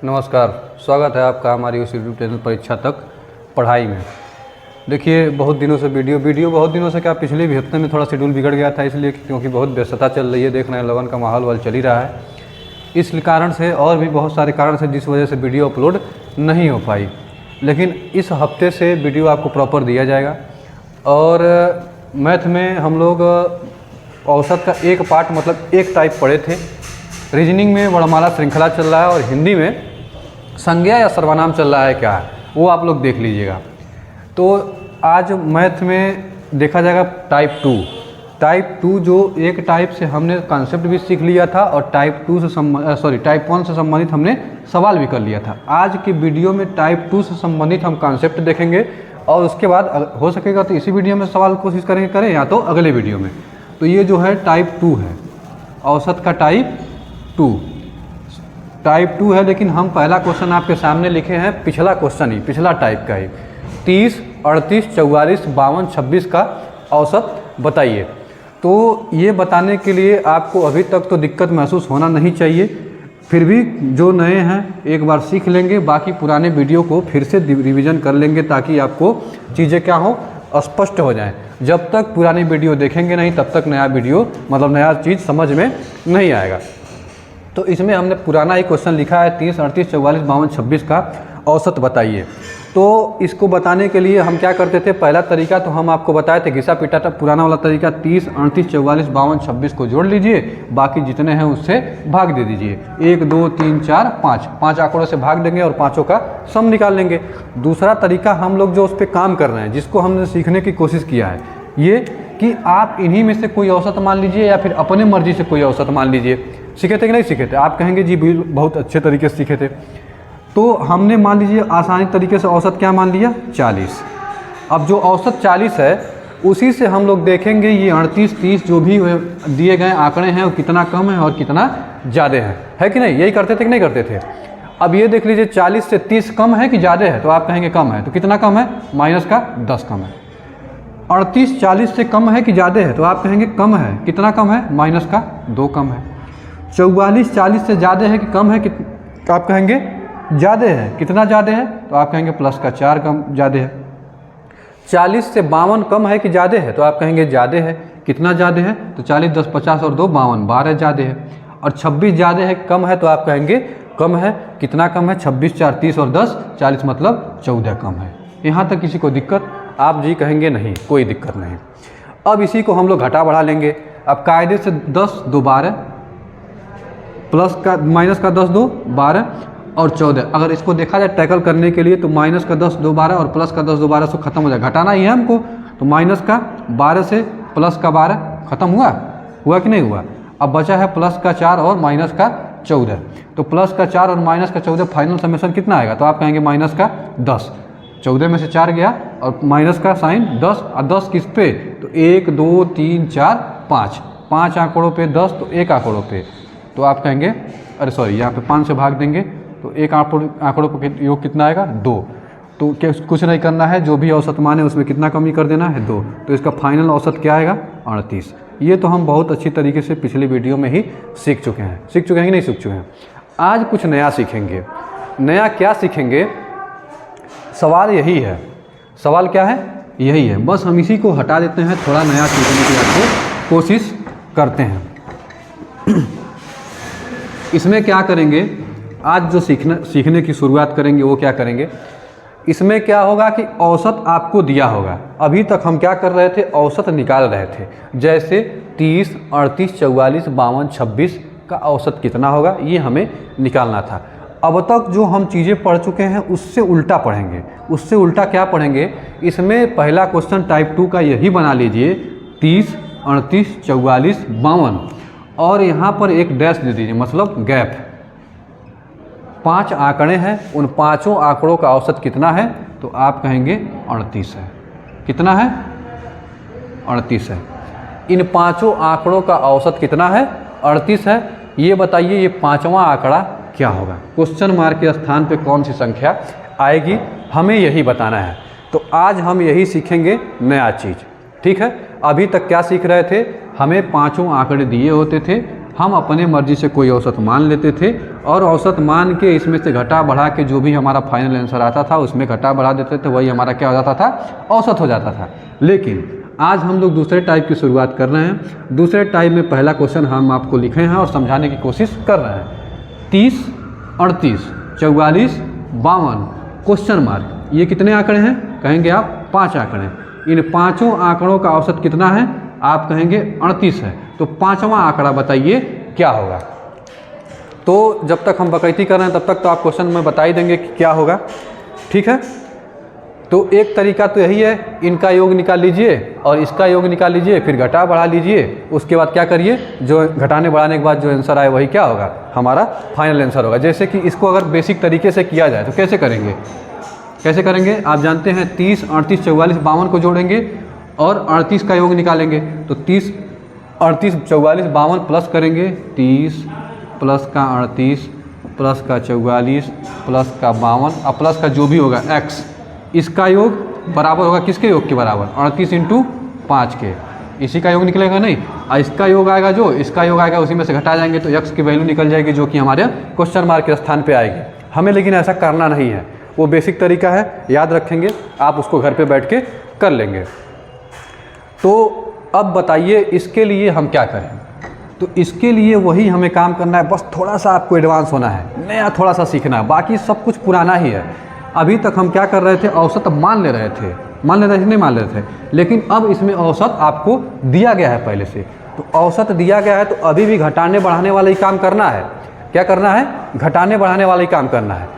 नमस्कार, स्वागत है आपका हमारी उस यूट्यूब चैनल परीक्षा तक पढ़ाई में। देखिए बहुत दिनों से वीडियो बहुत दिनों से क्या पिछले भी हफ्ते में थोड़ा शेड्यूल बिगड़ गया था, इसलिए क्योंकि बहुत व्यस्तता चल रही है, देख रहे हैं लगन का माहौल चल ही रहा है। इस कारण से और भी बहुत सारे कारण से जिस वजह से वीडियो अपलोड नहीं हो पाई, लेकिन इस हफ्ते से वीडियो आपको प्रॉपर दिया जाएगा। और मैथ में हम लोग औसत का एक पार्ट मतलब एक टाइप पढ़े थे, रीजनिंग में वर्णमाला श्रृंखला चल रहा है और हिंदी में संज्ञा या सर्वनाम चल रहा है क्या है वो आप लोग देख लीजिएगा। तो आज मैथ में देखा जाएगा टाइप टू जो एक टाइप से हमने कॉन्सेप्ट भी सीख लिया था और टाइप 1 से संबंधित हमने सवाल भी कर लिया था। आज की वीडियो में टाइप 2 से संबंधित हम कॉन्सेप्ट देखेंगे और उसके बाद हो सकेगा तो इसी वीडियो में सवाल कोशिश करें या तो अगले वीडियो में। तो ये जो है टाइप 2 है, औसत का टाइप 2 है। लेकिन हम पहला क्वेश्चन आपके सामने लिखे हैं, पिछला क्वेश्चन ही, पिछला टाइप का ही, 30, 38, 44, 52, 26 का औसत बताइए। तो ये बताने के लिए आपको अभी तक तो दिक्कत महसूस होना नहीं चाहिए, फिर भी जो नए हैं एक बार सीख लेंगे, बाकी पुराने वीडियो को फिर से रिवीजन कर लेंगे ताकि आपको चीज़ें क्या हो, स्पष्ट हो जाएं। जब तक पुरानी वीडियो देखेंगे नहीं तब तक नया वीडियो मतलब नया चीज़ समझ में नहीं आएगा। तो इसमें हमने पुराना ही क्वेश्चन लिखा है, 30, 38, 44, 52, 26 का औसत बताइए। तो इसको बताने के लिए हम क्या करते थे, पहला तरीका तो हम आपको बताए थे घिसा पिटा था, पुराना वाला तरीका 30, 38, 44, 52, 26 को जोड़ लीजिए, बाकी जितने हैं उससे भाग दे दीजिए। 1, 2, 3, 4, 5 आंकड़ों से भाग देंगे और पाँचों का सम निकाल लेंगे। दूसरा तरीका हम लोग जो उस पर काम कर रहे हैं, जिसको हमने सीखने की कोशिश किया है, ये कि आप इन्हीं में से कोई औसत मान लीजिए या फिर अपने मर्जी से कोई औसत मान लीजिए। सीखे थे कि नहीं सीखे थे? आप कहेंगे जी बहुत अच्छे तरीके से सीखे थे। तो हमने मान लीजिए आसानी तरीके से औसत क्या मान लिया, 40। अब जो औसत 40 है उसी से हम लोग देखेंगे ये 38, 30 जो भी दिए गए आंकड़े हैं वो कितना कम है और कितना ज़्यादा है कि नहीं? यही करते थे कि नहीं करते थे? अब ये देख लीजिए 40 से 30 कम है कि ज़्यादा है, तो आप कहेंगे कम है। तो कितना कम है? माइनस का 10 कम है। 38 40 से कम है कि ज़्यादा है, तो आप कहेंगे कम है। कितना कम है? माइनस का 2 कम है। 44 40 से ज़्यादा है कि कम है कि आप कहेंगे ज़्यादा है। कितना ज़्यादा है? तो आप कहेंगे प्लस का 4 कम ज़्यादा है। 40 से 52 कम है कि ज़्यादा है, तो आप कहेंगे ज़्यादा है। कितना ज़्यादा है? तो 40 10 50 और 2 52, 12 ज़्यादा है। और 26 ज़्यादा है कम है, तो आप कहेंगे कम है। कितना कम है? 26 4 30 और 10 40 मतलब 14 कम है। यहाँ तक किसी को दिक्कत? आप जी कहेंगे नहीं, कोई दिक्कत नहीं। अब इसी को हम लोग घटा बढ़ा लेंगे। अब कायदे से 10 2 12, प्लस का माइनस का 10 2 12 और 14। अगर इसको देखा जाए टैकल करने के लिए तो माइनस का 10 2 12 और प्लस का 10 2 12 से खत्म हो जाए, घटाना ही है हमको। तो माइनस का 12 से प्लस का 12 खत्म हुआ कि नहीं हुआ? अब बचा है प्लस का 4 और माइनस का 14। तो प्लस का 4 और माइनस का 14 फाइनल समेशन कितना आएगा? तो आप कहेंगे माइनस का 10। 14 में से 4 गया और माइनस का साइन 10, और 10 किस पे? तो 1 2 3 4 5 आंकड़ों पे 10, तो एक आंकड़ों पे। तो आप कहेंगे अरे सॉरी, यहाँ पे 5 से भाग देंगे तो एक आंकड़ों का योग कितना आएगा? 2। तो क्या कुछ नहीं करना है, जो भी औसत मान है उसमें कितना कमी कर देना है? 2। तो इसका फाइनल औसत क्या आएगा? 38। ये तो हम बहुत अच्छी तरीके से पिछली वीडियो में ही सीख चुके हैं कि नहीं सीख चुके हैं? आज कुछ नया सीखेंगे। नया क्या सीखेंगे? सवाल यही है। सवाल क्या है? यही है। बस हम इसी को हटा देते हैं, थोड़ा नया सीखने की आपको कोशिश करते हैं। इसमें क्या करेंगे, आज जो सीखने की शुरुआत करेंगे वो क्या करेंगे, इसमें क्या होगा कि औसत आपको दिया होगा। अभी तक हम क्या कर रहे थे? औसत निकाल रहे थे। जैसे 30, 38, 44, 52, 26 का औसत कितना होगा ये हमें निकालना था। अब तक जो हम चीज़ें पढ़ चुके हैं उससे उल्टा पढ़ेंगे। उससे उल्टा क्या पढ़ेंगे? इसमें पहला क्वेश्चन टाइप 2 का यही बना लीजिए, 30, 38, 44, 52 और यहाँ पर एक डैश दे दीजिए, मतलब गैप। 5 आंकड़े हैं, उन पाँचों आंकड़ों का औसत कितना है? तो आप कहेंगे 38 है। कितना है? 38 है। इन पाँचों आंकड़ों का औसत कितना है? 38 है। ये बताइए ये पाँचवां आंकड़ा क्या होगा? क्वेश्चन मार्क के स्थान पे कौन सी संख्या आएगी, हमें यही बताना है। तो आज हम यही सीखेंगे नया चीज़, ठीक है? अभी तक क्या सीख रहे थे? हमें पाँचों आंकड़े दिए होते थे, हम अपने मर्जी से कोई औसत मान लेते थे और औसत मान के इसमें से घटा बढ़ा के जो भी हमारा फाइनल आंसर आता था उसमें घटा बढ़ा देते थे, वही हमारा क्या हो जाता था, औसत हो जाता था। लेकिन आज हम लोग दूसरे टाइप की शुरुआत कर रहे हैं। दूसरे टाइप में पहला क्वेश्चन हम आपको लिखे हैं और समझाने की कोशिश कर रहे हैं। 30, 38, 44, 52 क्वेश्चन मार्क, ये कितने आंकड़े हैं? कहेंगे आप 5 आंकड़े। इन पाँचों आंकड़ों का औसत कितना है? आप कहेंगे 38 है। तो पाँचवां आंकड़ा बताइए क्या होगा। तो जब तक हम बकैती कर रहे हैं तब तक तो आप क्वेश्चन में बता ही देंगे कि क्या होगा, ठीक है। तो एक तरीका तो यही है, इनका योग निकाल लीजिए और इसका योग निकाल लीजिए, फिर घटा बढ़ा लीजिए, उसके बाद क्या करिए, जो घटाने बढ़ाने के बाद जो आंसर आए वही क्या होगा, हमारा फाइनल आंसर होगा। जैसे कि इसको अगर बेसिक तरीके से किया जाए तो कैसे करेंगे, कैसे करेंगे? आप जानते हैं 30, 38, 44, 52 को जोड़ेंगे और 38 का योग निकालेंगे। तो 30, 38, 44, 52 प्लस करेंगे, 30 प्लस का 38 प्लस का 44 प्लस का 52 और प्लस का जो भी होगा x, इसका योग बराबर होगा किसके योग के बराबर? 38 × 5 के। इसी का योग निकलेगा नहीं, और इसका योग आएगा, जो इसका योग आएगा उसी में से घटा जाएंगे तो x की वैल्यू निकल जाएगी जो कि हमारे क्वेश्चन मार्क के स्थान पे आएगी। हमें लेकिन ऐसा करना नहीं है, वो बेसिक तरीका है, याद रखेंगे, आप उसको घर पे बैठ के कर लेंगे। तो अब बताइए इसके लिए हम क्या करें? तो इसके लिए वही हमें काम करना है, बस थोड़ा सा आपको एडवांस होना है, नया थोड़ा सा सीखना है, बाकी सब कुछ पुराना ही है। अभी तक हम क्या कर रहे थे, औसत मान ले रहे थे, मान ले रहे थे नहीं मान ले रहे थे, लेकिन अब इसमें औसत आपको दिया गया है पहले से। तो औसत दिया गया है तो अभी भी घटाने बढ़ाने वाला ही काम करना है। क्या करना है? घटाने बढ़ाने वाला ही काम करना है।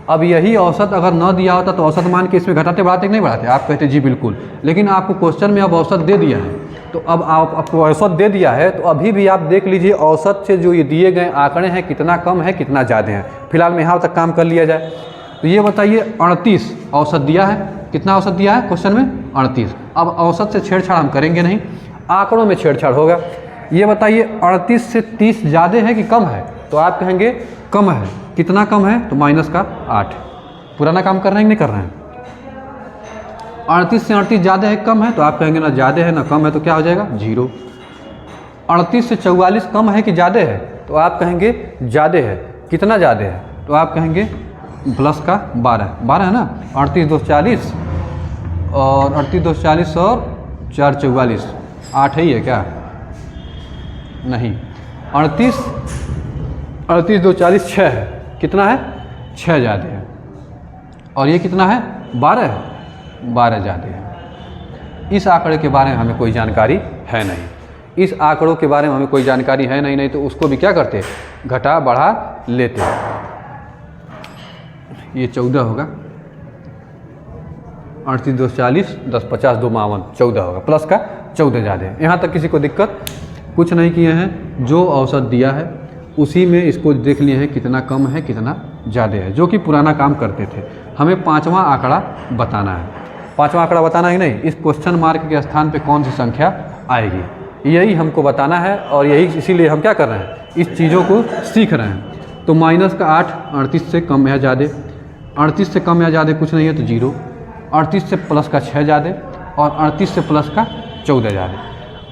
अब यही औसत अगर न दिया होता तो औसत मान के इसमें घटाते बढ़ाते कि नहीं बढ़ाते? आप कहते जी बिल्कुल, लेकिन आपको क्वेश्चन में अब औसत दे दिया है, तो अब आपको औसत दे दिया है तो अभी भी आप देख लीजिए औसत से जो ये दिए गए आंकड़े हैं कितना कम है कितना ज़्यादा है। फिलहाल में यहाँ तक काम कर लिया जाए। तो ये बताइए 38 औसत दिया है, कितना औसत दिया है क्वेश्चन में? 38। अब औसत से छेड़छाड़ हम करेंगे नहीं, आंकड़ों में छेड़छाड़ होगा। ये बताइए 38 से 30 ज़्यादा है कि कम है? तो आप कहेंगे कम है। कितना कम है? तो माइनस का 8। पुराना काम कर रहे हैं कि नहीं कर रहे हैं? 38 से 38 ज़्यादा है कम है? तो आप कहेंगे ना ज़्यादा है ना कम है, तो क्या हो जाएगा? 0। 38 से 44 कम है कि ज़्यादा है? तो आप कहेंगे ज़्यादा है। कितना ज़्यादा है? तो आप कहेंगे प्लस का 12 है ना। 38 2 40 और 38 2 40 और 4 44, 8 ही है क्या? नहीं, 38 2 40 6 है। कितना है? 6 ज़्यादा है। और ये कितना है? 12 है। 12 ज़्यादा है। इस आंकड़े के बारे में हमें कोई जानकारी है नहीं, इस आंकड़ों के बारे में हमें कोई जानकारी है नहीं तो उसको भी क्या करते? घटा बढ़ा लेते। ये 14 होगा, 38 2 40, 10 50 2 52, 14 होगा, प्लस का 14 ज़्यादा है। यहाँ तक किसी को दिक्कत? कुछ नहीं किए हैं, जो औसत दिया है उसी में इसको देख लिए हैं कितना कम है कितना ज़्यादा है, जो कि पुराना काम करते थे। हमें पाँचवा आंकड़ा बताना है। पाँचवा आंकड़ा बताना है नहीं, इस क्वेश्चन मार्क के स्थान पे कौन सी संख्या आएगी, यही हमको बताना है। और यही इसीलिए हम क्या कर रहे हैं, इस चीज़ों को सीख रहे हैं। तो माइनस का 8 38 से कम या ज़्यादा, 38 से कम या ज़्यादा कुछ नहीं है तो 0, 38 से प्लस का 6 ज़्यादा और 38 से प्लस का 14 ज़्यादा।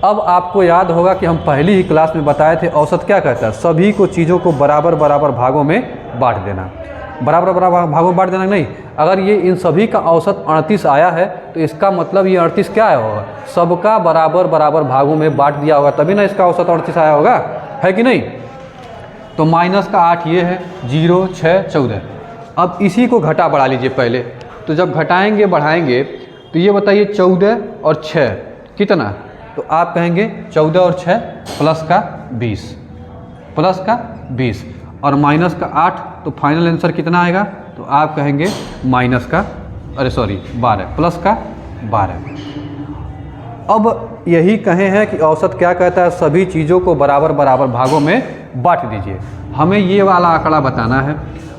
अब आपको याद होगा कि हम पहली ही क्लास में बताए थे औसत क्या कहता है? सभी को चीज़ों को बराबर बराबर भागों में बांट देना। बराबर बराबर भागों में बांट देना नहीं, अगर ये इन सभी का औसत 38 आया है तो इसका मतलब ये 38 क्या आया होगा? सबका बराबर बराबर भागों में बांट दिया होगा, तभी ना इसका औसत 38 आया होगा, है कि नहीं? तो माइनस का 8 ये है, 0 6 14। अब इसी को घटा बढ़ा लीजिए पहले। तो जब घटाएंगे बढ़ाएंगे तो ये बताइए 14 और 6 कितना? तो आप कहेंगे 14 और 6 प्लस का 20, प्लस का 20 और माइनस का 8, तो फाइनल आंसर कितना आएगा? तो आप कहेंगे माइनस का 12 प्लस का 12। अब यही कहे हैं कि औसत क्या कहता है? सभी चीज़ों को बराबर बराबर भागों में बांट दीजिए। हमें ये वाला आंकड़ा बताना है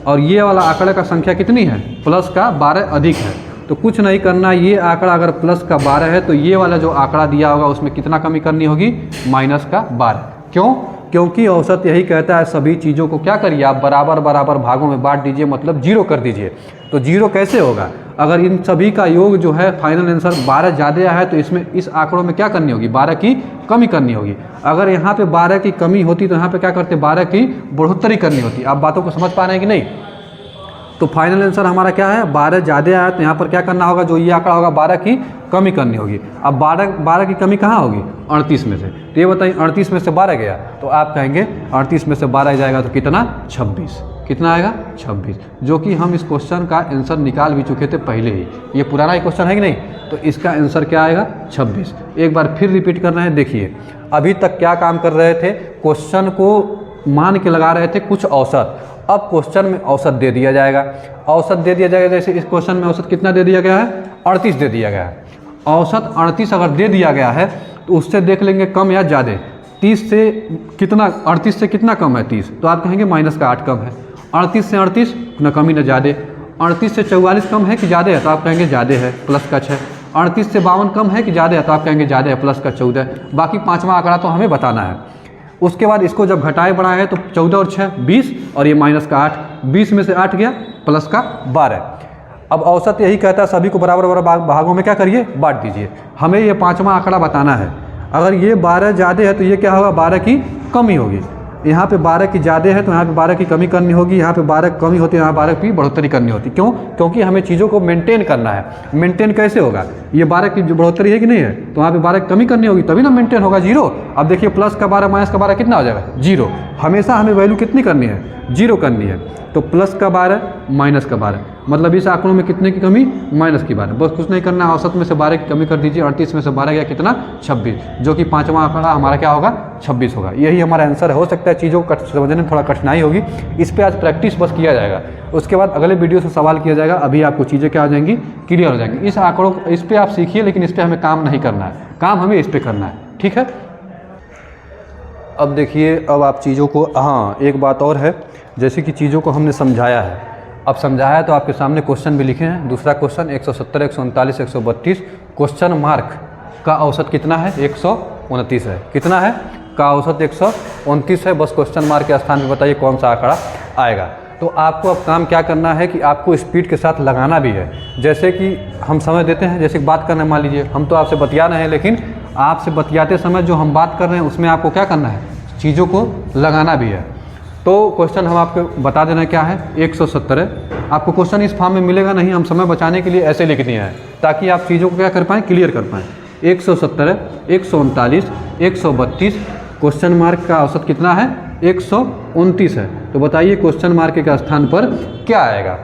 और ये वाला आंकड़े का संख्या कितनी है? प्लस का 12 अधिक है। तो कुछ नहीं करना, ये आंकड़ा अगर प्लस का 12 है तो ये वाला जो आंकड़ा दिया होगा उसमें कितना कमी करनी होगी? माइनस का 12। क्यों? क्योंकि औसत यही कहता है सभी चीज़ों को क्या करिए आप बराबर बराबर भागों में बांट दीजिए, मतलब जीरो कर दीजिए। तो जीरो कैसे होगा? अगर इन सभी का योग जो है फाइनल आंसर 12 ज़्यादा आया है तो इसमें इस आंकड़ों में क्या करनी होगी? 12 की कमी करनी होगी। अगर यहाँ पे 12 की कमी होती तो यहाँ पे क्या करते? 12 की बढ़ोतरी करनी होती। आप बातों को समझ पा रहे हैं कि नहीं? तो फाइनल आंसर हमारा क्या है? 12 ज़्यादा आया तो यहाँ पर क्या करना होगा? जो ये आंकड़ा होगा 12 की कमी करनी होगी। अब 12 की कमी कहाँ होगी? 38 में से। तो ये बताइए 38 में से 12 गया तो आप कहेंगे 38 में से 12 जाएगा तो कितना? 26। कितना आएगा? 26, जो कि हम इस क्वेश्चन का आंसर निकाल भी चुके थे पहले ही। ये पुराना ही क्वेश्चन है कि नहीं? तो इसका आंसर क्या आएगा? 26। एक बार फिर रिपीट कर रहे हैं। देखिए अभी तक क्या काम कर रहे थे? क्वेश्चन को मान के लगा रहे थे कुछ औसत। अब क्वेश्चन में औसत दे दिया जाएगा। औसत दे दिया जाएगा, जैसे इस क्वेश्चन में औसत कितना दे दिया गया है? 38 दे दिया गया है। औसत 38 अगर दे दिया गया है तो उससे देख लेंगे कम या ज़्यादा। 30 से कितना? 38 से कितना कम है? 30। तो आप कहेंगे -8 कम है। 38 से 38 न कमी न ज़्यादा। 38 से 44 कम है कि ज़्यादा है? तो आप कहेंगे ज़्यादा है, +6। 38 से 52 कम है कि ज़्यादा है? तो आप कहेंगे ज़्यादा है, +14। बाकी पाँचवा आंकड़ा तो हमें बताना है। उसके बाद इसको जब घटाए बढ़ाए है तो 14 और 6 20 और ये -8। 20 में से 8 गया, +12। अब औसत यही कहता है सभी को बराबर बराबर भागों में क्या करिए? बांट दीजिए। हमें ये पाँचवा आंकड़ा बताना है। अगर ये 12 ज़्यादा है तो ये क्या होगा? 12 की कमी होगी। यहाँ पे 12 की ज़्यादा है तो यहाँ पे 12 की कमी करनी होगी। यहाँ पे 12 कमी होती है, यहाँ 12 की बढ़ोतरी करनी होती। क्यों? क्योंकि हमें चीज़ों को मेंटेन करना है। मेंटेन कैसे होगा? ये 12 की जो बढ़ोतरी है कि नहीं है, तो वहाँ पे 12 की कमी करनी होगी तभी ना मेंटेन होगा। जीरो। अब देखिए प्लस का 12 माइनस का 12 कितना हो जाएगा? जीरो। हमेशा हमें वैल्यू कितनी करनी है? जीरो करनी है। तो प्लस का 12 माइनस का 12, मतलब इस आंकड़ों में कितने की कमी? माइनस की 12। बस कुछ नहीं करना है, औसत में से 12 की कमी कर दीजिए। 38 में से 12 गया कितना? 26, जो कि पाँचवा आंकड़ा हमारा क्या होगा? 26 होगा। यही हमारा आंसर हो सकता है। चीज़ों को समझने में थोड़ा कठिनाई होगी, इस पर आज प्रैक्टिस बस किया जाएगा। उसके बाद अगले वीडियो से सवाल किया जाएगा। अभी आपको चीज़ें क्या हो जाएंगी? क्लियर हो जाएंगी। इस आंकड़ों इस पर आप सीखिए, लेकिन इस पर हमें काम नहीं करना है, काम हमें इस पर करना है। ठीक है। अब देखिए, अब आप चीज़ों को, हाँ एक बात और है, जैसे कि चीज़ों को हमने समझाया है। अब समझाया है तो आपके सामने क्वेश्चन भी लिखे हैं। दूसरा क्वेश्चन 170, 139, 132। क्वेश्चन मार्क का औसत कितना है? 129 है। कितना है? का औसत 129 है। बस क्वेश्चन मार्क के स्थान में बताइए कौन सा आंकड़ा आएगा। तो आपको अब काम क्या करना है कि आपको स्पीड के साथ लगाना भी है। जैसे कि हम समय देते हैं, जैसे बात करना है, मान लीजिए हम तो आपसे बतिया रहे हैं, लेकिन आपसे बतियाते समय जो हम बात कर रहे हैं उसमें आपको क्या करना है? चीज़ों को लगाना भी है। तो क्वेश्चन हम आपको बता देना क्या है? 170 है। आपको क्वेश्चन इस फॉर्म में मिलेगा नहीं, हम समय बचाने के लिए ऐसे लिख दिए हैं ताकि आप चीज़ों को क्या कर पाएँ? क्लियर कर पाएँ। 170, 139, 132। क्वेश्चन मार्क का औसत कितना है? 129 है। तो बताइए क्वेश्चन मार्क के स्थान पर क्या आएगा?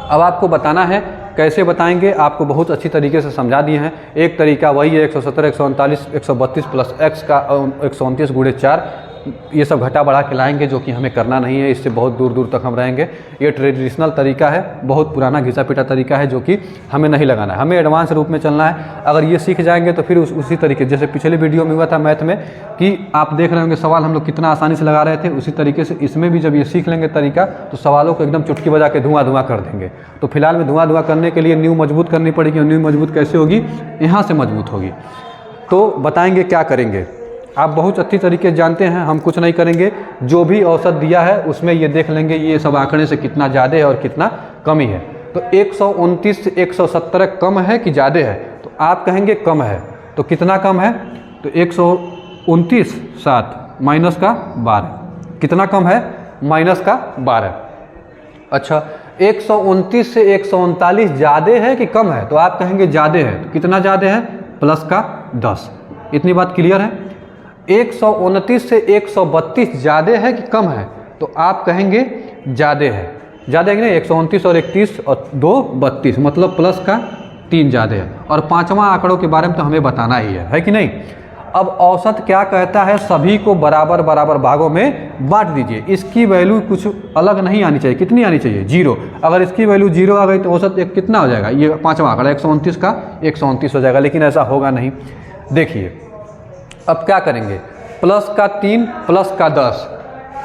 अब आपको बताना है। कैसे बताएंगे? आपको बहुत अच्छी तरीके से समझा दिए हैं। एक तरीका वही है 170, 139, 132 प्लस x का 129 गुणे 4, ये सब घटा बढ़ा के लाएंगे, जो कि हमें करना नहीं है। इससे बहुत दूर दूर तक हम रहेंगे। ये ट्रेडिशनल तरीका है, बहुत पुराना घिसा पिटा तरीका है, जो कि हमें नहीं लगाना है। हमें एडवांस रूप में चलना है। अगर ये सीख जाएंगे तो फिर उसी तरीके, जैसे पिछले वीडियो में हुआ था मैथ में कि आप देख रहे होंगे सवाल हम लोग कितना आसानी से लगा रहे थे, उसी तरीके से इसमें भी जब ये सीख लेंगे तरीका तो सवालों को एकदम चुटकी बजा के धुआं धुआं कर देंगे। तो फिलहाल में धुआं धुआं करने के लिए नींव मजबूत करनी पड़ेगी। और नींव मजबूत कैसे होगी? यहाँ से मजबूत होगी। तो बताएंगे क्या करेंगे। आप बहुत अच्छी तरीके से जानते हैं, हम कुछ नहीं करेंगे। जो भी औसत दिया है उसमें ये देख लेंगे ये सब आंकड़े से कितना ज़्यादा है और कितना कमी है। तो 129 से 170 कम है कि ज़्यादा है? तो आप कहेंगे कम है। तो कितना कम है? तो 129 7 माइनस का 12। कितना कम है? माइनस का 12। अच्छा, 129 से 139 ज़्यादा है कि कम है? तो आप कहेंगे ज़्यादा है। तो कितना ज़्यादा है? प्लस का 10। इतनी बात क्लियर है। 129 से 132 ज़्यादा है कि कम है? तो आप कहेंगे ज़्यादा है। ज़्यादा है कि नहीं? 129 और 31 और 2 32, मतलब प्लस का 3 ज़्यादा है। और पांचवा आंकड़ों के बारे में तो हमें बताना ही है कि नहीं? अब औसत क्या कहता है? सभी को बराबर बराबर भागों में बांट दीजिए। इसकी वैल्यू कुछ अलग नहीं आनी चाहिए। कितनी आनी चाहिए? 0। अगर इसकी वैल्यू 0 आ गई तो औसत एक कितना हो जाएगा? ये पांचवा आंकड़ा 129 का 129 हो जाएगा। लेकिन ऐसा होगा नहीं। देखिए अब क्या करेंगे? प्लस का 3 प्लस का 10,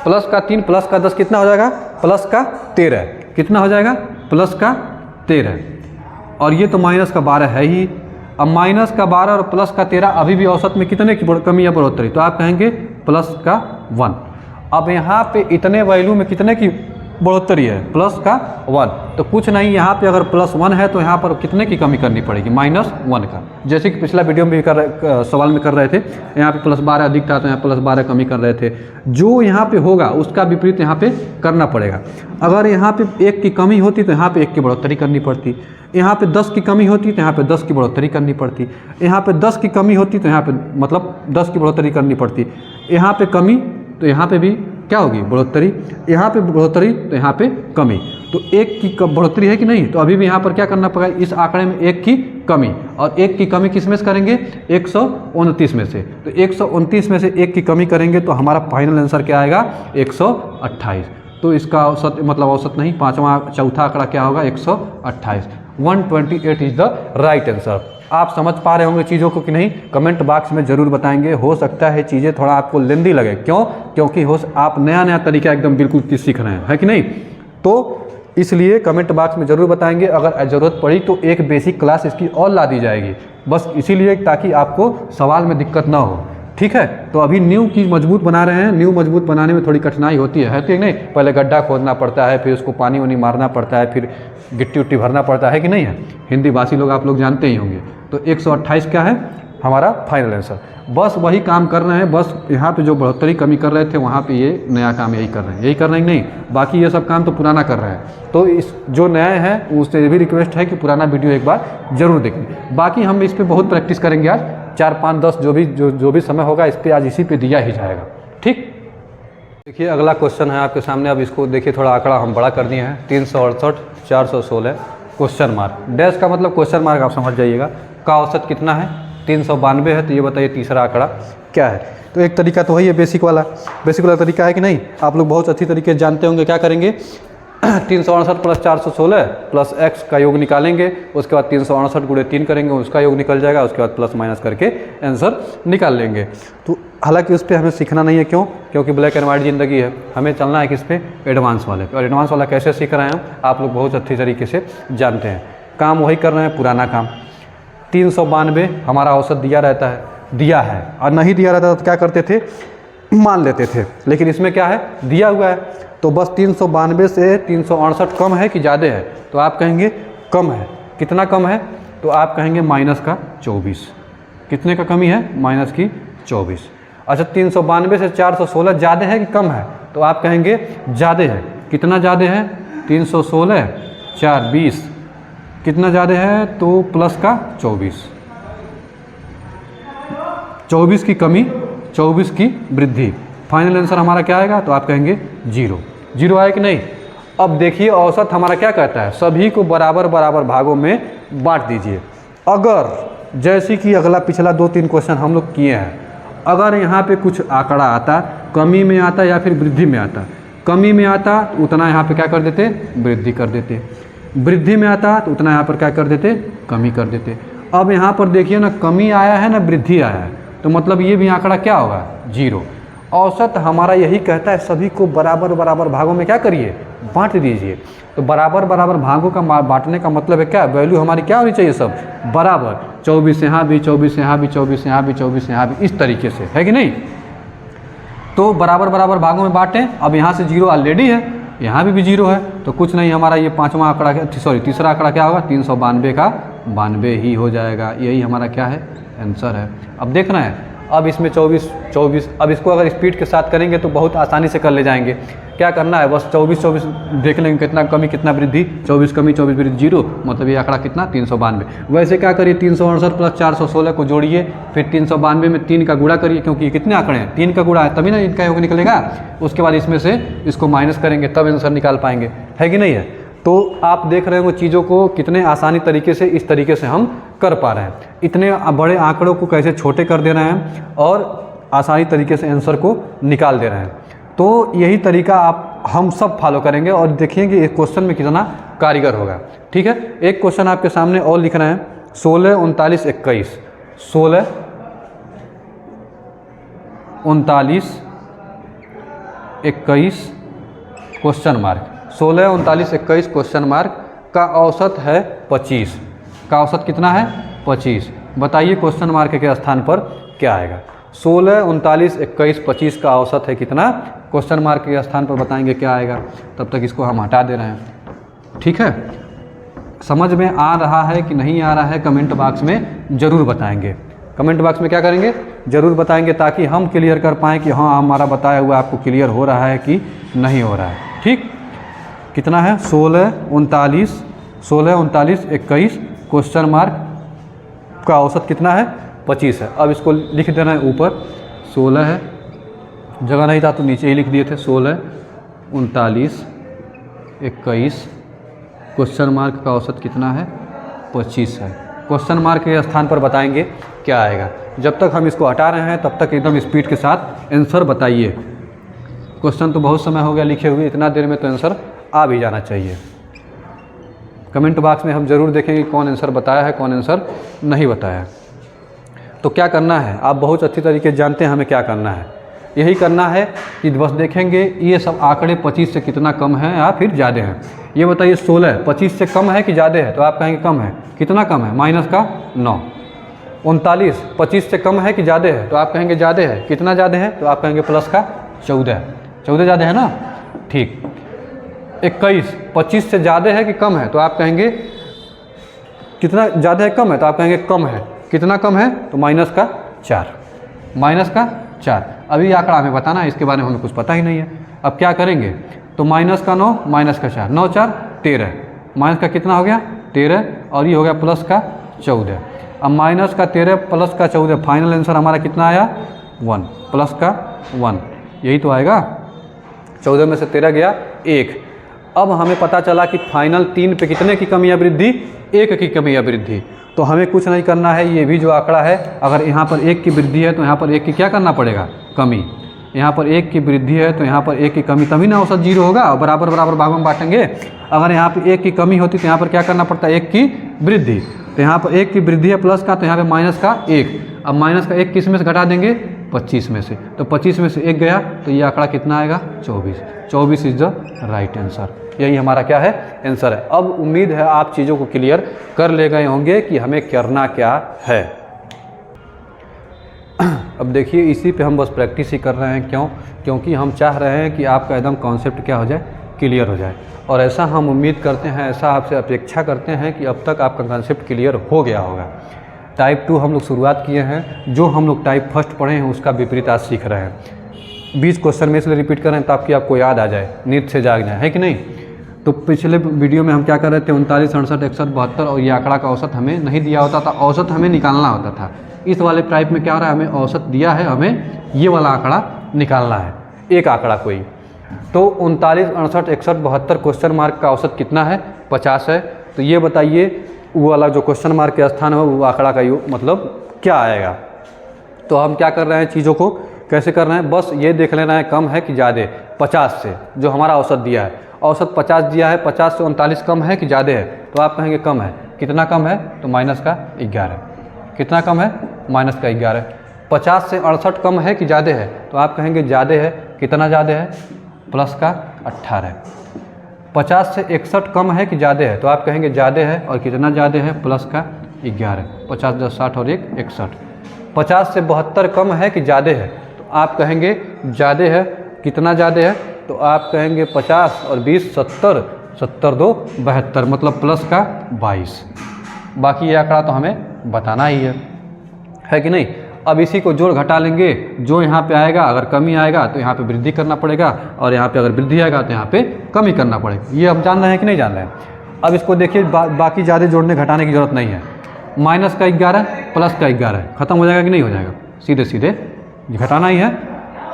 प्लस का 3 प्लस का 10 कितना हो जाएगा? प्लस का 13। कितना हो जाएगा? प्लस का 13। और ये तो माइनस का 12 है ही। अब माइनस का 12 और प्लस का 13, अभी भी औसत में कितने की कमी या बढ़ोतरी? तो आप कहेंगे प्लस का 1। अब यहाँ पे इतने वैल्यू में कितने की बढ़ोतरी है, प्लस का 1। तो कुछ नहीं, यहाँ पे अगर +1 है तो यहाँ पर कितने की कमी करनी पड़ेगी, -1 का। जैसे कि पिछला वीडियो में भी सवाल में कर रहे थे, यहाँ पे +12 अधिक था तो यहाँ +12 कमी कर रहे थे। जो यहाँ पे होगा उसका विपरीत यहाँ पे करना पड़ेगा। अगर यहाँ पे 1 की कमी होती तो यहाँ पे 1 की बढ़ोतरी करनी पड़ती, यहाँ पे 10 की कमी होती तो यहाँ पे 10 की बढ़ोतरी करनी पड़ती, यहाँ पे 10 की कमी होती तो यहाँ पे मतलब 10 की बढ़ोतरी करनी पड़ती, यहाँ पे कमी तो यहाँ पे भी क्या होगी, बढ़ोतरी, यहाँ पे बढ़ोतरी तो यहाँ पे कमी। तो 1 की बढ़ोतरी है कि नहीं, तो अभी भी यहाँ पर क्या करना पड़ेगा, इस आंकड़े में 1 की कमी, और 1 की कमी किस में से करेंगे, 129 में से। तो 129 में से 1 की कमी करेंगे तो हमारा फाइनल आंसर क्या आएगा, 128। तो इसका औसत मतलब औसत नहीं, चौथा आंकड़ा क्या होगा, 128। 128 इज द राइट आंसर। आप समझ पा रहे होंगे चीज़ों को कि नहीं, कमेंट बॉक्स में ज़रूर बताएंगे। हो सकता है चीज़ें थोड़ा आपको लेंदी लगे, क्यों, क्योंकि आप नया तरीका एकदम बिल्कुल सीख रहे हैं, है कि नहीं। तो इसलिए कमेंट बॉक्स में ज़रूर बताएंगे। अगर ज़रूरत पड़ी तो एक बेसिक क्लास इसकी और ला दी जाएगी, बस इसीलिए ताकि आपको सवाल में दिक्कत ना हो, ठीक है। तो अभी नींव की मजबूत बना रहे हैं, नींव मजबूत बनाने में थोड़ी कठिनाई होती है कि नहीं। पहले गड्ढा खोदना पड़ता है, फिर उसको पानी वानी मारना पड़ता है, फिर गिट्टी उट्टी भरना पड़ता है कि नहीं है। हिंदी भाषी लोग आप लोग जानते ही होंगे। तो 128 क्या है हमारा फाइनल आंसर। बस वही काम कर रहे हैं, बस यहाँ पे जो बढ़ोतरी कमी कर रहे थे वहाँ पे ये नया काम यही कर रहे हैं, यही कर रहे हैं नहीं, बाकी ये सब काम तो पुराना कर रहे हैं। तो इस जो नया है उससे भी रिक्वेस्ट है कि पुराना वीडियो एक बार ज़रूर देखें। बाकी हम इस पर बहुत प्रैक्टिस करेंगे, आज 4, 5, 10 जो भी समय होगा इस पर आज इसी पे दिया ही जाएगा, ठीक। देखिए अगला क्वेश्चन है आपके सामने। अब इसको देखिए, थोड़ा आंकड़ा हम बड़ा कर दिए हैं, 368, 416 क्वेश्चन मार्क। डैश का मतलब क्वेश्चन मार्क, आप समझ जाइएगा। का औसत कितना है, 392 है। तो ये बताइए तीसरा आंकड़ा क्या है। तो एक तरीका तो वही है, बेसिक वाला तरीका है कि नहीं, आप लोग बहुत अच्छी तरीके से जानते होंगे। क्या करेंगे, 368 + 416 + x का योग निकालेंगे, उसके बाद 368 × 3 करेंगे, उसका योग निकल जाएगा, उसके बाद प्लस माइनस करके आंसर निकाल लेंगे। तो हालांकि उस पर हमें सीखना नहीं है, क्यों, क्योंकि ब्लैक एंड वाइट ज़िंदगी है, हमें चलना है किस पे, एडवांस वाले पे। और एडवांस वाला कैसे सीख रहे हैं हम, आप लोग बहुत अच्छी तरीके से जानते हैं। काम वही कर रहे हैं, पुराना काम। 392 हमारा औसत दिया है, और नहीं दिया रहता तो क्या करते थे, मान लेते थे। लेकिन इसमें क्या है, दिया हुआ है, तो बस 392 से 368 कम है कि ज़्यादा है, तो आप कहेंगे कम है। कितना कम है, तो आप कहेंगे -24। कितने का कमी है, -24। अच्छा 392 से 416 ज़्यादा है कि कम है, तो आप कहेंगे ज़्यादा है। कितना ज़्यादा है, 316 4 20, कितना ज़्यादा है, तो प्लस का 24। 24 की कमी, 24 की वृद्धि। फाइनल आंसर हमारा क्या आएगा, तो आप कहेंगे 0। 0 आया कि नहीं। अब देखिए औसत हमारा क्या कहता है, सभी को बराबर बराबर भागों में बांट दीजिए। अगर जैसे कि अगला पिछला 2-3 क्वेश्चन हम लोग किए हैं, अगर यहाँ पे कुछ आंकड़ा आता, कमी में आता या फिर वृद्धि में आता, कमी में आता तो उतना यहाँ पे क्या कर देते, वृद्धि कर देते, वृद्धि में आता तो उतना यहाँ पर क्या कर देते, कमी कर देते। अब यहाँ पर देखिए ना, कमी आया है ना वृद्धि आया है, तो मतलब ये भी आंकड़ा क्या होगा, 0। औसत हमारा यही कहता है सभी को बराबर बराबर भागों में क्या करिए, बांट दीजिए। तो बराबर बराबर भागों का बांटने का मतलब है क्या, वैल्यू हमारी क्या होनी चाहिए, सब बराबर। 24 यहाँ भी, 24 यहाँ भी, 24 यहाँ भी, 24 यहाँ भी, इस तरीके से, है कि नहीं। तो बराबर बराबर भागों में बांटें। अब यहाँ से 0 ऑलरेडी है, यहाँ भी 0 है, तो कुछ नहीं, हमारा ये पाँचवा आंकड़ा, तीसरा आंकड़ा क्या होगा, 392 का 92 ही हो जाएगा। यही हमारा क्या है, आंसर है। अब देखना है, अब इसमें 24, अब इसको अगर स्पीड के साथ करेंगे तो बहुत आसानी से कर ले जाएंगे। क्या करना है, बस 24 देख लेंगे, कितना कमी कितना वृद्धि, 24 कमी 24 वृद्धि 0, मतलब ये आंकड़ा कितना, 392। वैसे क्या करिए, 368 + 416 को जोड़िए, फिर 392 में 3 का गुणा करिए, क्योंकि ये कितने आंकड़े हैं, 3 का गुणा है तभी ना इनका योग निकलेगा। उसके बाद इसमें से इसको माइनस करेंगे, तब आंसर निकाल पाएंगे, है कि नहीं है। तो आप देख रहे हो चीज़ों को कितने आसानी तरीके से, इस तरीके से हम कर पा रहे हैं। इतने बड़े आंकड़ों को कैसे छोटे कर दे रहे हैं और आसानी तरीके से आंसर को निकाल दे रहे हैं। तो यही तरीका हम सब फॉलो करेंगे और देखेंगे इस क्वेश्चन में कितना कारीगर होगा, ठीक है। एक क्वेश्चन आपके सामने और लिखना है, 16 39 21, 16 39 21 क्वेश्चन मार्क, 16 39 21 क्वेश्चन मार्क का औसत है 25। का औसत कितना है, 25। बताइए क्वेश्चन मार्क के स्थान पर क्या आएगा। 16, 39, 21, 25 का औसत है कितना? क्वेश्चन मार्क के स्थान पर बताएंगे क्या आएगा। तब तक इसको हम हटा दे रहे हैं। ठीक है, समझ में आ रहा है कि नहीं आ रहा है कमेंट बॉक्स में ज़रूर बताएंगे। कमेंट बॉक्स में क्या करेंगे? ज़रूर बताएंगे, ताकि हम क्लियर कर पाएँ कि हाँ हमारा बताया हुआ आपको क्लियर हो रहा है कि नहीं हो रहा है। ठीक, कितना है? 16, 39, 21, क्वेश्चन मार्क का औसत कितना है? 25 है। अब इसको लिख देना है ऊपर, 16 है, जगह नहीं था तो नीचे ही लिख दिए थे। 16, 39, 21, क्वेश्चन मार्क का औसत कितना है? 25 है। क्वेश्चन मार्क के स्थान पर बताएंगे क्या आएगा। जब तक हम इसको हटा रहे हैं तब तक एकदम स्पीड के साथ आंसर बताइए। क्वेश्चन तो बहुत समय हो गया लिखे हुए, इतना देर में तो आंसर आ भी जाना चाहिए। कमेंट बॉक्स में हम ज़रूर देखेंगे कौन आंसर बताया है, कौन आंसर नहीं बताया। तो क्या करना है, आप बहुत अच्छी तरीके से जानते हैं हमें क्या करना है। यही करना है कि बस देखेंगे ये सब आंकड़े 25 से कितना कम है या फिर ज़्यादा है। ये बताइए 16 25 से कम है कि ज़्यादा है? तो आप कहेंगे कम है। कितना कम है? माइनस का 9। 39 25 से कम है कि ज़्यादा है? तो आप कहेंगे ज़्यादा है। कितना ज़्यादा है? तो आप कहेंगे प्लस का 14। 14 ज़्यादा है ना? ठीक। 21 25 से ज़्यादा है कि कम है? तो आप कहेंगे कितना ज़्यादा है, कम है? तो आप कहेंगे कम है। कितना कम है? तो माइनस का 4। माइनस का 4। अभी आंकड़ा हमें बताना है, इसके बारे में हमें कुछ पता ही नहीं है। अब क्या करेंगे? तो माइनस का 9, माइनस का 4, 9 4 13। माइनस का कितना हो गया? 13, और ये हो गया प्लस का 14। अब माइनस का 13 प्लस का 14, फाइनल आंसर हमारा कितना आया? 1, प्लस का 1, यही तो आएगा। 14 में से 13 गया 1। अब हमें पता चला कि फाइनल 3 पे कितने की कमी या वृद्धि? 1 की कमी या वृद्धि। तो हमें कुछ नहीं करना है, ये भी जो आंकड़ा है अगर यहाँ पर 1 की वृद्धि है तो यहाँ पर 1 की क्या करना पड़ेगा? कमी। यहाँ पर 1 की वृद्धि है तो यहाँ पर 1 की कमी, तभी ना औसत 0 होगा। बराबर बराबर भागों में बांटेंगे। अगर यहाँ पर 1 की कमी होती तो यहाँ पर क्या करना पड़ता है? 1 की वृद्धि। तो यहाँ पर 1 की वृद्धि है प्लस का, तो यहाँ पर माइनस का 1। अब माइनस का 1 किस में से घटा देंगे? 25 में से। तो 25 में से 1 गया तो ये आंकड़ा कितना आएगा? 24। 24 इज द राइट आंसर। यही हमारा क्या है? आंसर है। अब उम्मीद है आप चीज़ों को क्लियर कर ले गए होंगे कि हमें करना क्या है। अब देखिए इसी पे हम बस प्रैक्टिस ही कर रहे हैं। क्यों? क्योंकि हम चाह रहे हैं कि आपका एकदम कॉन्सेप्ट क्या हो जाए? क्लियर हो जाए। और ऐसा हम उम्मीद करते हैं, ऐसा आपसे अपेक्षा करते हैं कि अब तक आपका कॉन्सेप्ट क्लियर हो गया होगा। टाइप 2 हम लोग शुरुआत किए हैं, जो हम लोग टाइप फर्स्ट पढ़े हैं उसका विपरीत आज सीख रहे हैं। 20 क्वेश्चन में इसलिए रिपीट कर रहे हैं ताकि आपको याद आ जाए, नींद से जाग जाए, है कि नहीं? तो पिछले वीडियो में हम क्या कर रहे थे? 39, 68, 61, 72 और ये आंकड़ा का औसत हमें नहीं दिया होता था, औसत हमें निकालना होता था। इस वाले टाइप में क्या हो रहा है? हमें औसत दिया है, हमें ये वाला आंकड़ा निकालना है, एक आंकड़ा कोई। तो 39, 68, 61, 72 क्वेश्चन मार्क का औसत कितना है? 50 है। तो ये बताइए वो वाला जो क्वेश्चन मार्क के स्थान है वो आंकड़ा का मतलब क्या आएगा? तो हम क्या कर रहे हैं, चीज़ों को कैसे कर रहे हैं? बस ये देख लेना है कम है कि ज़्यादा। 50 से जो हमारा औसत दिया है, औसत 50 दिया है, 50 से 39 कम है कि ज़्यादा है? तो आप कहेंगे कम है। कितना कम है? तो माइनस का 11। कितना कम है? माइनस का 11। 50 से 68 कम है कि ज़्यादा है? तो आप कहेंगे ज़्यादा है। कितना ज़्यादा है? प्लस का 18। 50 से 61 कम है कि ज़्यादा है? तो आप कहेंगे ज़्यादा है। और कितना ज़्यादा है? प्लस का 11। 50 10 60 और 1 61। 50 से 72 कम है कि ज़्यादा है? तो आप कहेंगे ज़्यादा है। कितना ज़्यादा है? तो आप कहेंगे 50 और 20 70, 70 2 72, मतलब प्लस का 22। बाकी ये आंकड़ा तो हमें बताना ही है कि नहीं? अब इसी को जोड़ घटा लेंगे, जो यहाँ पे आएगा अगर कमी आएगा तो यहाँ पे वृद्धि करना पड़ेगा, और यहाँ पे अगर वृद्धि आएगा तो यहाँ पे कमी करना पड़ेगा। ये हम जान रहे हैं कि नहीं जान रहे हैं? अब इसको देखिए, बाकी ज़्यादा जोड़ने घटाने की ज़रूरत नहीं है। माइनस का 11 प्लस का 11 ख़त्म हो जाएगा कि नहीं हो जाएगा? सीधे सीधे घटाना ही है।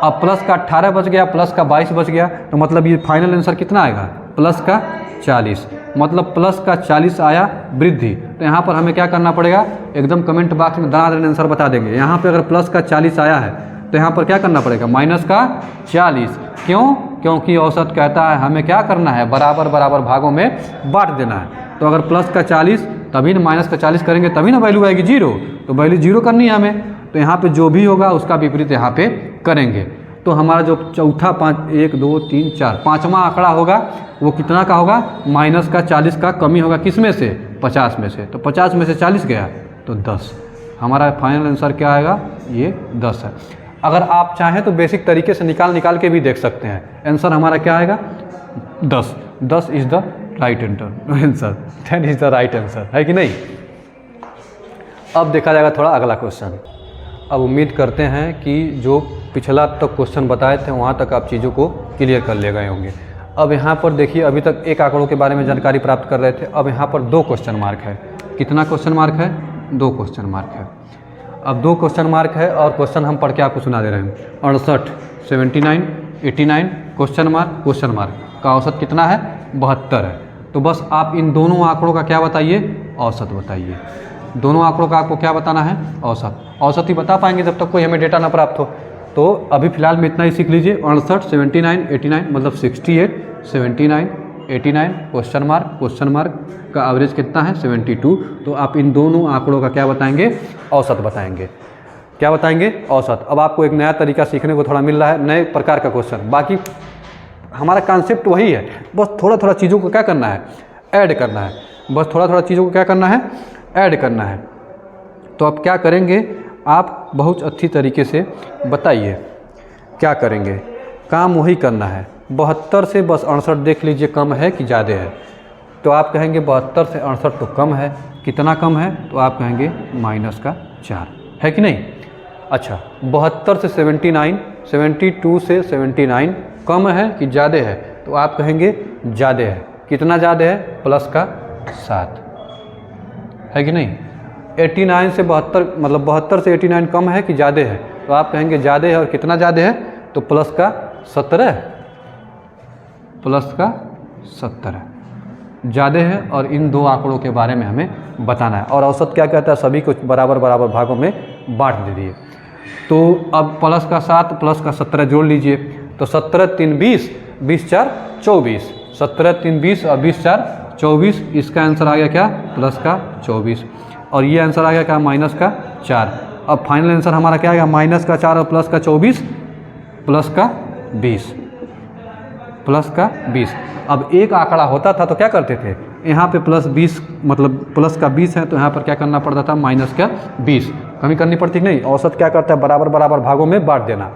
अब प्लस का 18 बच गया, प्लस का 22 बच गया, तो मतलब ये फाइनल आंसर कितना आएगा? प्लस का 40। मतलब प्लस का 40 आया वृद्धि। तो यहाँ पर हमें क्या करना पड़ेगा? एकदम कमेंट बॉक्स में दनादन आंसर बता देंगे। यहाँ पे अगर प्लस का 40 आया है तो यहाँ पर क्या करना पड़ेगा? माइनस का 40। क्यों? क्योंकि औसत कहता है हमें क्या करना है? बराबर बराबर भागों में बांट देना है। तो अगर प्लस का 40 तभी ना माइनस का 40 करेंगे तभी ना वैल्यू आएगी 0। तो वैल्यू 0 करनी है हमें, तो यहाँ पे जो भी होगा उसका विपरीत यहाँ पे करेंगे। तो हमारा जो चौथा 5 1 2 3 4 पाँचवा आंकड़ा होगा वो कितना का होगा? माइनस का 40 का कमी होगा। किस में से? 50 में से। तो 50 में से 40 गया तो 10। हमारा फाइनल आंसर क्या आएगा, ये 10 है। अगर आप चाहें तो बेसिक तरीके से निकाल के भी देख सकते हैं। आंसर हमारा क्या आएगा, 10। 10 is the right answer, 10 is the right answer, है कि नहीं। अब देखा जाएगा थोड़ा अगला क्वेश्चन। अब उम्मीद करते हैं कि जो पिछला तक क्वेश्चन बताए थे वहाँ तक आप चीज़ों को क्लियर कर ले गए होंगे। अब यहाँ पर देखिए, अभी तक एक आंकड़ों के बारे में जानकारी प्राप्त कर रहे थे, अब यहाँ पर 2 क्वेश्चन मार्क है। कितना क्वेश्चन मार्क है, 2 क्वेश्चन मार्क है। अब 2 क्वेश्चन मार्क है और क्वेश्चन हम पढ़ के आपको सुना दे रहे हैं। 68, 79, 89 क्वेश्चन मार्क का औसत कितना है, 72 है। तो बस आप इन दोनों आंकड़ों का क्या बताइए, औसत बताइए। दोनों आंकड़ों का आपको क्या बताना है, औसत ही बता पाएंगे जब तक कोई हमें डेटा ना प्राप्त हो। तो अभी फ़िलहाल में इतना ही सीख लीजिए। 68, 79, 89 मतलब 68, 79, 89 क्वेश्चन मार्क का एवरेज कितना है, 72। तो आप इन दोनों आंकड़ों का क्या बताएंगे, औसत बताएंगे। क्या बताएंगे, औसत। अब आपको एक नया तरीका सीखने को थोड़ा मिल रहा है, नए प्रकार का क्वेश्चन। बाकी हमारा कॉन्सेप्ट वही है, बस थोड़ा चीज़ों को क्या करना है, ऐड करना है। बस थोड़ा चीज़ों को क्या करना है, ऐड करना है। तो अब क्या करेंगे, आप बहुत अच्छी तरीके से बताइए क्या करेंगे। काम वही करना है। 72 से बस 68 देख लीजिए कम है कि ज़्यादा है। तो आप कहेंगे 72 से 68 तो कम है। कितना कम है, तो आप कहेंगे -4, है कि नहीं। अच्छा, 72 से 79, 72 से 79 कम है कि ज़्यादा है, तो आप कहेंगे ज़्यादा है। कितना ज़्यादा है, +7, है कि नहीं। 89 से 72 मतलब 72 से 89 कम है कि ज़्यादा है, तो आप कहेंगे ज़्यादा है। और कितना ज़्यादा है, तो +17 ज़्यादा है। और इन 2 आंकड़ों के बारे में हमें बताना है। और औसत क्या कहता है, सभी को बराबर भागों में बांट दीजिए। तो अब +7 +17 जोड़ लीजिए। तो 17 3 20, 20 4 24, 17 3 20 और 20 4 24। इसका आंसर आ गया क्या, +24। और ये आंसर आ गया क्या, -4। अब फाइनल आंसर हमारा क्या आएगा, -4 और +24 +20। अब एक आंकड़ा होता था तो क्या करते थे, यहाँ पे +20 मतलब +20 है, तो यहाँ पर क्या करना पड़ता था, -20 कमी करनी पड़ती नहीं। औसत क्या करता है, बराबर भागों में बांट देना।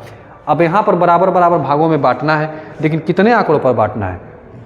अब यहाँ पर बराबर भागों में बांटना है, लेकिन कितने आंकड़ों पर बांटना है,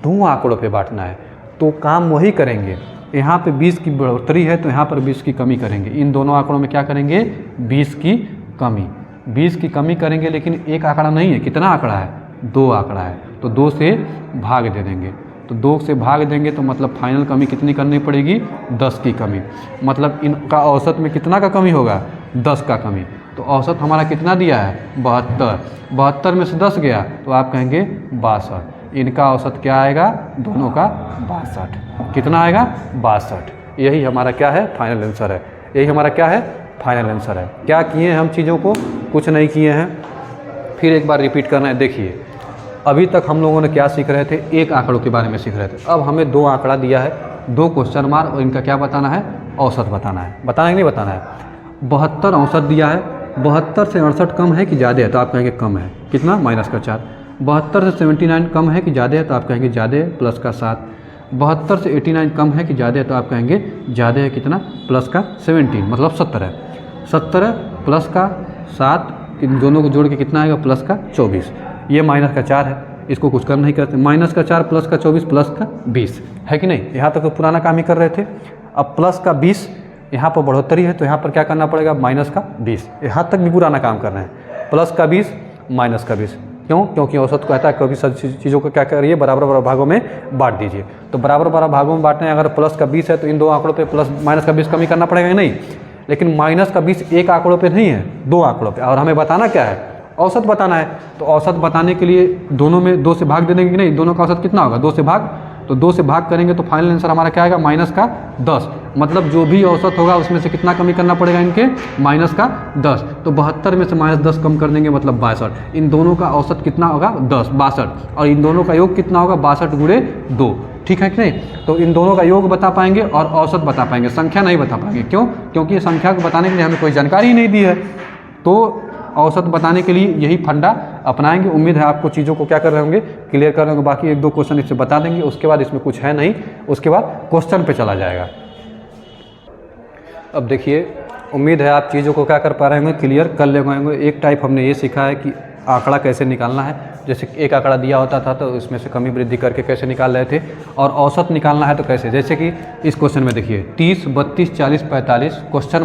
2 आंकड़ों पर बांटना है। तो काम वही करेंगे। यहाँ पे 20 की बढ़ोतरी है, तो यहाँ पर 20 की कमी करेंगे। इन दोनों आंकड़ों में क्या करेंगे, 20 की कमी करेंगे। लेकिन एक आंकड़ा नहीं है, कितना आंकड़ा है, 2 आंकड़ा है, तो 2 से भाग दे देंगे। तो 2 से भाग देंगे तो मतलब फाइनल कमी कितनी करनी पड़ेगी, 10 की कमी। मतलब इनका औसत में कितना का कमी होगा, 10 का कमी। तो औसत हमारा कितना दिया है, 72 में से 10 गया, तो आप कहेंगे 62। इनका औसत क्या आएगा, दोनों का 62। कितना आएगा, 62। यही हमारा क्या है, फाइनल आंसर है। यही हमारा क्या है, फाइनल आंसर है। क्या किए हैं हम चीज़ों को, कुछ नहीं किए हैं। फिर एक बार रिपीट करना है। देखिए, अभी तक हम लोगों ने क्या सीख रहे थे, एक आंकड़ों के बारे में सीख रहे थे। अब हमें 2 आंकड़ा दिया है, 2 क्वेश्चन मार्क, और इनका क्या बताना है, औसत बताना है। बताना है कि नहीं बताना है। 72 औसत दिया है। 72 से 68 कम है कि ज़्यादा है, तो आप कहेंगे कम है। कितना, -4। 72 से 79 कम है कि ज़्यादा है, तो आप कहेंगे ज़्यादा है, +7। 72 से 89 कम है कि ज़्यादा है, तो आप कहेंगे ज़्यादा है। कितना, +17 मतलब 17 +7, इन दोनों को जोड़ के कितना आएगा, +24। ये -4 है, इसको कुछ कर नहीं करते। -4 +24 +20, है कि नहीं। यहाँ तक तो पुराना काम ही कर रहे थे। अब +20 यहाँ पर बढ़ोतरी है, तो यहाँ पर क्या करना पड़ेगा, -20। यहाँ तक भी पुराना काम कर रहे हैं। +20 -20 क्यों, क्योंकि औसत कहता है कभी सभी चीज़ों को क्या करिए, बराबर भागों में बांट दीजिए। तो बराबर भागों में बांटने, अगर +20 है तो इन 2 आंकड़ों पे -20 कमी करना पड़ेगा नहीं। लेकिन -20 एक आंकड़ों पे नहीं है, 2 आंकड़ों पे। और हमें बताना क्या है, औसत बताना है। तो औसत बताने के लिए दोनों में 2 से भाग दे देंगे कि नहीं, दोनों का औसत कितना होगा, 2 से भाग। तो 2 से भाग करेंगे तो फाइनल आंसर हमारा क्या आएगा, -10। मतलब जो भी औसत होगा उसमें से कितना कमी करना पड़ेगा, इनके -10। तो 72 में से -10 कम कर देंगे, मतलब 62। इन दोनों का औसत कितना होगा, 10, 62। और इन दोनों का योग कितना होगा, 62 × 2, ठीक है कि नहीं। तो इन दोनों का योग बता पाएंगे और औसत बता पाएंगे, संख्या नहीं बता पाएंगे। क्यों, क्योंकि ये संख्या को बताने के लिए हमें कोई जानकारी ही नहीं दी है। तो औसत बताने के लिए यही फंडा अपनाएंगे। उम्मीद है आपको चीज़ों को क्या कर रहे होंगे, क्लियर कर रहे होंगे। बाकी 1-2 क्वेश्चन इससे बता देंगे, उसके बाद इसमें कुछ है नहीं, उसके बाद क्वेश्चन पे चला जाएगा। अब देखिए, उम्मीद है आप चीज़ों को क्या कर पा रहे होंगे, क्लियर कर ले होंगे। एक टाइप हमने ये सीखा है कि आंकड़ा कैसे निकालना है, जैसे एक आंकड़ा दिया होता था तो इसमें से कमी वृद्धि करके कैसे निकाल रहे थे, और औसत निकालना है तो कैसे, जैसे कि इस क्वेश्चन में देखिए 30, 32, 40, 45, क्वेश्चन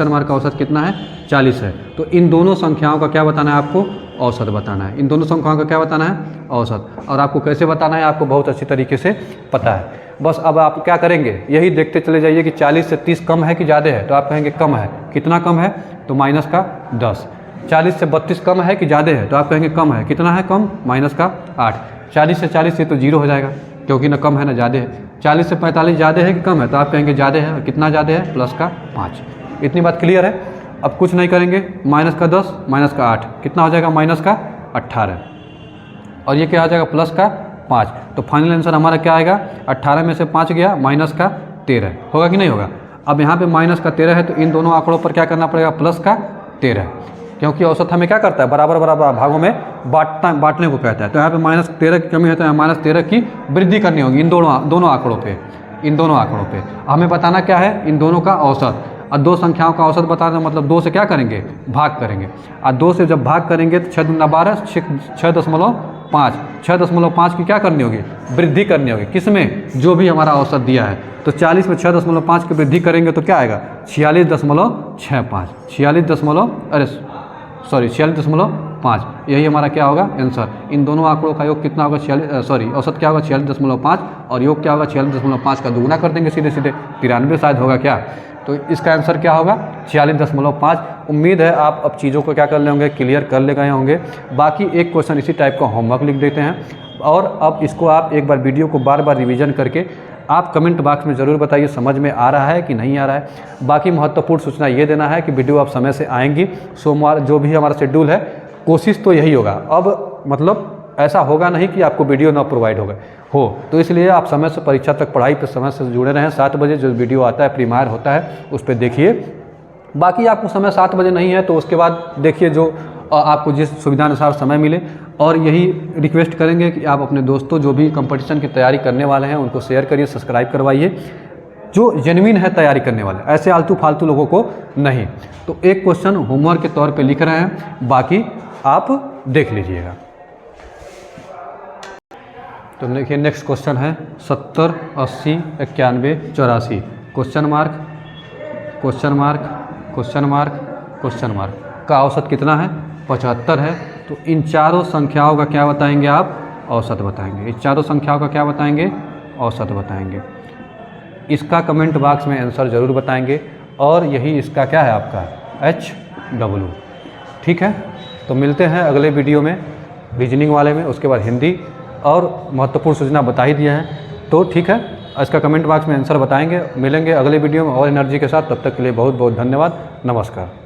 मार्क का औसत कितना है, 40 है। तो इन दोनों संख्याओं का क्या बताना है आपको, औसत बताना है। इन दोनों संख्याओं का क्या बताना है, औसत। और आपको कैसे बताना है, आपको बहुत अच्छी तरीके से पता है। बस अब आप क्या करेंगे, यही देखते चले जाइए कि 40 से 30 कम है कि ज़्यादा है, तो आप कहेंगे कम है। कितना कम है, तो माइनस का 10। 40 से 32 कम है कि ज़्यादा है, तो आप कहेंगे कम है। कितना है कम, माइनस का 8। 40 से 40 ये तो 0 हो जाएगा, क्योंकि ना कम है ना ज़्यादा है। 40 से 45 ज़्यादा है कि कम है, तो आप कहेंगे ज़्यादा है। और कितना ज़्यादा है, प्लस का 5। इतनी बात क्लियर है। अब कुछ नहीं करेंगे, माइनस का 10, माइनस का 8, कितना हो जाएगा, माइनस का 18। और ये क्या हो जाएगा, प्लस का 5। तो फाइनल आंसर हमारा क्या आएगा, 18 में से 5 गया, माइनस का 13। होगा कि नहीं होगा। अब यहाँ पे माइनस का 13 है, तो इन दोनों आंकड़ों पर क्या करना पड़ेगा, प्लस का 13, क्योंकि औसत हमें क्या करता है, बराबर बराबर भागों में बांटने को कहता है। तो यहाँ पे माइनस 13 की कमी है, तो यहाँ माइनस 13 की वृद्धि करनी होगी इन दोनों आंकड़ों पे। इन दोनों आंकड़ों पे हमें बताना क्या है, इन दोनों का औसत। और दो संख्याओं का औसत बताना मतलब 2 से क्या करेंगे, भाग करेंगे। और 2 से जब भाग करेंगे तो 6 दूना 12, 6.5, 6.5 की क्या करनी होगी, वृद्धि करनी होगी। किसमें, जो भी हमारा औसत दिया है। तो 40 में 6.5 की वृद्धि करेंगे तो क्या आएगा, 46.65, 46.5। यही हमारा क्या होगा आंसर। इन दोनों आंकड़ों का योग कितना होगा, औसत क्या होगा 46.5, और योग क्या होगा 46.5 का दुगुना कर देंगे सीधे सीधे, 93 शायद होगा क्या। तो इसका आंसर क्या होगा, 46.5। उम्मीद है आप अब चीज़ों को क्या कर ले होंगे, क्लियर कर ले गए होंगे। बाकी एक क्वेश्चन इसी टाइप का होमवर्क लिख देते हैं, और अब इसको आप एक बार वीडियो को बार बार रिवीजन करके आप कमेंट बॉक्स में ज़रूर बताइए समझ में आ रहा है कि नहीं आ रहा है। बाकी महत्वपूर्ण सूचना ये देना है कि वीडियो आप समय से आएंगी। सोमवार जो भी हमारा शेड्यूल है, कोशिश तो यही होगा। अब मतलब ऐसा होगा नहीं कि आपको वीडियो ना प्रोवाइड हो, तो इसलिए आप समय से परीक्षा तक पढ़ाई पे समय से जुड़े रहें। 7 बजे जो वीडियो आता है, प्रीमायर होता है, उस पर देखिए। बाकी आपको समय 7 बजे नहीं है तो उसके बाद देखिए, जो आपको जिस सुविधानुसार समय मिले। और यही रिक्वेस्ट करेंगे कि आप अपने दोस्तों जो भी कंपटीशन की तैयारी करने वाले हैं उनको शेयर करिए, सब्सक्राइब करवाइए, जो जेन्युइन है तैयारी करने वाले, ऐसे आलतू फालतू लोगों को नहीं। तो एक क्वेश्चन होमवर्क के तौर पे लिख रहे हैं, बाकी आप देख लीजिएगा। तो देखिए नेक्स्ट क्वेश्चन है 70, 80, 91, 84। क्वेश्चन मार्क का औसत कितना है, 75 है। तो इन चारों संख्याओं का क्या बताएंगे आप, औसत बताएंगे। इन चारों संख्याओं का क्या बताएंगे, औसत बताएंगे। इसका कमेंट बॉक्स में आंसर ज़रूर बताएंगे। और यही इसका क्या है आपका HW। ठीक है, तो मिलते हैं अगले वीडियो में रीजनिंग वाले में, उसके बाद हिंदी, और महत्वपूर्ण सूचना बता ही दिया है। तो ठीक है, इसका कमेंट बॉक्स में आंसर बताएंगे। मिलेंगे अगले वीडियो में और एनर्जी के साथ। तब तक के लिए बहुत बहुत धन्यवाद। नमस्कार।